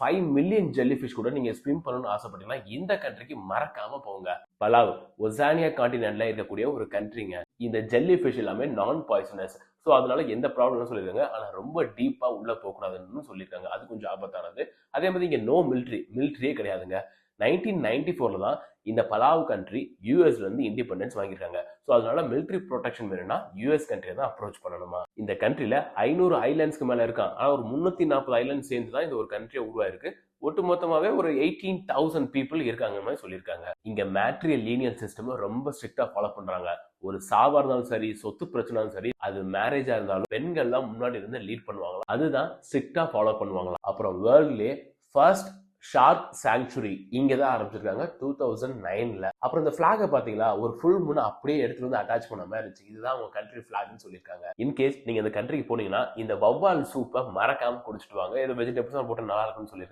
5 million jelly fish கூட நீங்க swim பண்ணணும்னு ஆசைப்பட்டீங்கன்னா இந்த கண்ட்ரிக்கு மறக்காம போங்க. பலாவ் ஒசானியா கான்டினென்ட்ல இருக்கக்கூடிய ஒரு கண்ட்ரிங்க. இந்த ஜெல்லி ஃபிஷ் எல்லாமே நான் பாய்சனஸ். ஸோ அதனால எந்த ப்ராப்ளம் சொல்லியிருக்காங்க. ஆனால் ரொம்ப டீப்பா உள்ள போகக்கூடாதுன்னு சொல்லியிருக்காங்க. அது கொஞ்சம் ஆபத்தானது. அதே மாதிரி இங்க நோ மிலிட்ரியே கிடையாதுங்க. 1994 தான் இந்த பலாவ் கண்ட்ரி யூஎஸ்ல இருந்து இண்டிபெண்டன்ஸ் வாங்கியிருக்காங்க. ஸோ அதனால மிலிட்ரி ப்ரொடெக்ஷன் வேணும்னா யூஎஸ் கண்ட்ரியை தான் அப்ரோச் பண்ணணுமா. இந்த கண்ட்ரில 500 ஐலாண்ட்ஸ்க்கு மேல இருக்கான். ஆனால் ஒரு 340 ஐலாண்ட் சேர்ந்து தான் இந்த ஒரு கண்ட்ரியை உருவாயிருக்கு. ஒட்டு மொத்தமாவே ஒரு 18,000 பீப்புள் இருக்காங்க மாதிரி சொல்லியிருக்காங்க. இங்க மேட்ரியல் லீனியல் சிஸ்டம் ரொம்ப ஸ்ட்ரிக்டா ஃபாலோ பண்றாங்க. ஒரு சாவா இருந்தாலும் சரி, சொத்து பிரச்சனாலும் சரி, அது மேரேஜா இருந்தாலும் பெண்கள்லாம் முன்னாடி இருந்து லீட் பண்ணுவாங்களா, அதுதான் ஸ்ட்ரிக்டா ஃபாலோ பண்ணுவாங்களா. அப்புறம் வேர்ல்ட்லயே ஃபர்ஸ்ட் ஷார்க் சாங்சுரி இங்க தான் ஆரம்பிச்சிருக்காங்க 2009ல. அப்புறம் இந்த பிளாக பாத்தீங்களா, ஒரு ஃபுல் மூணு அப்படியே எடுத்துட்டு வந்து அட்டாச் பண்ண மாதிரி இருந்துச்சு. இதுதான் அவங்க கண்ட்ரி பிளாக்னு சொல்லியிருக்காங்க. இன்கேஸ் நீங்க இந்த கண்ட்ரிக்கு போனீங்கன்னா இந்த வவ்வால் சூப்பை மறக்காம குடிச்சிட்டு வாங்க. ஏதோ வெஜிடபிள்ஸ் போட்டு நல்லா இருக்கும்னு சொல்லியிருக்காங்க.